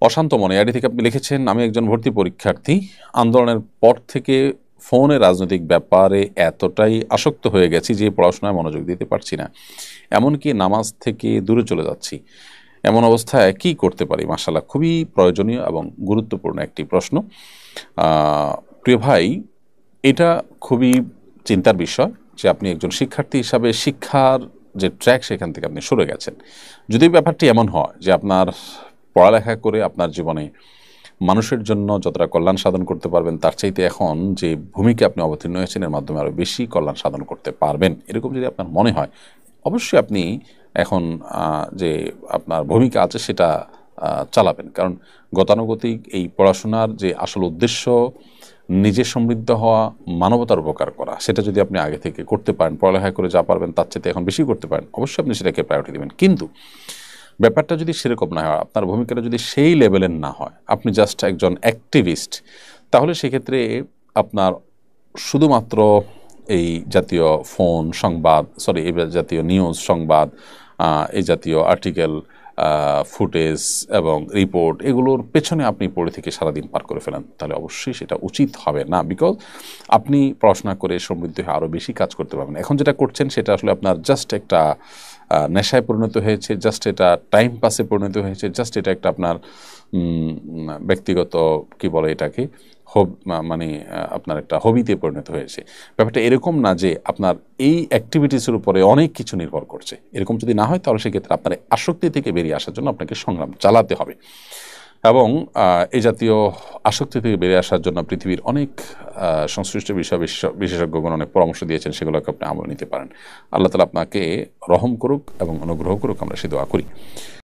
অশান্ত মনে আইডি থেকে আপনি লিখেছেন, আমি একজন ভর্তি পরীক্ষার্থী। আন্দোলনের পর থেকে ফোনে রাজনৈতিক ব্যাপারে এতটাই আসক্ত হয়ে গেছি যে পড়াশোনায় মনোযোগ দিতে পারছি না, এমনকি নামাজ থেকে দূরে চলে যাচ্ছি। এমন অবস্থায় কি করতে পারি? মাশাআল্লাহ, খুবই প্রয়োজনীয় এবং গুরুত্বপূর্ণ একটি প্রশ্ন। প্রিয় ভাই, এটা খুবই চিন্তার বিষয় যে আপনি একজন শিক্ষার্থী হিসাবে শিক্ষার যে ট্র্যাক সেখান থেকে আপনি সরে গেছেন। যদি ব্যাপারটি এমন হয় যে আপনার পড়ালেখা করে আপনার জীবনে মানুষের জন্য যতটা কল্যাণ সাধন করতে পারবেন তার চাইতে এখন যে ভূমিকা আপনি অবতীর্ণ হয়েছেন এর মাধ্যমে আরও বেশি কল্যাণ সাধন করতে পারবেন, এরকম যদি আপনার মনে হয়, অবশ্যই আপনি এখন যে আপনার ভূমিকা আছে সেটা চালাবেন। কারণ গতানুগতিক এই পড়াশোনার যে আসল উদ্দেশ্য নিজে সমৃদ্ধ হওয়া, মানবতার উপকার করা, সেটা যদি আপনি আগে থেকে করতে পারেন, পড়ালেখা করে যা পারবেন তার চেয়ে এখন বেশি করতে পারেন, অবশ্যই আপনি সেটাকে প্রায়োরিটি দেবেন। কিন্তু ব্যাপারটা যদি সেরকম না হয়, আপনার ভূমিকাটা যদি সেই লেভেলের না হয়, আপনি জাস্ট একজন অ্যাক্টিভিস্ট, তাহলে সেক্ষেত্রে আপনার শুধুমাত্র এই জাতীয় ফোন সংবাদ, এই জাতীয় নিউজ সংবাদ, এই জাতীয় আর্টিকেল, ফুটেজ এবং রিপোর্ট, এগুলোর পেছনে আপনি পড়ে থেকে সারাদিন পার করে ফেলেন, তাহলে অবশ্যই সেটা উচিত হবে না। বিকজ আপনি পড়াশোনা করে সমৃদ্ধ হয়ে আরও বেশি কাজ করতে পারবেন। এখন যেটা করছেন সেটা আসলে আপনার জাস্ট একটা নেশায় পরিণত হয়েছে, জাস্ট এটা টাইম পাসে পরিণত হয়েছে, জাস্ট এটা একটা আপনার ব্যক্তিগত কি বলে এটাকে মানে আপনার একটা হবিতে পরিণত হয়েছে। ব্যাপারটা এরকম না যে আপনার এই অ্যাক্টিভিটিসের উপরে অনেক কিছু নির্ভর করছে। এরকম যদি না হয় তাহলে সেক্ষেত্রে আপনার আসক্তি থেকে বেরিয়ে আসার জন্য আপনাকে সংগ্রাম চালাতে হবে। এবং এই জাতীয় আসক্তি থেকে বেরিয়ে আসার জন্য পৃথিবীর অনেক সংশ্লিষ্ট বিষয় বিশেষজ্ঞগণ অনেক পরামর্শ দিয়েছেন, সেগুলোকে আপনি আমল নিতে পারেন। আল্লাহ তাআলা আপনাকে রহম করুক এবং অনুগ্রহ করুক, আমরা সে দোয়া করি।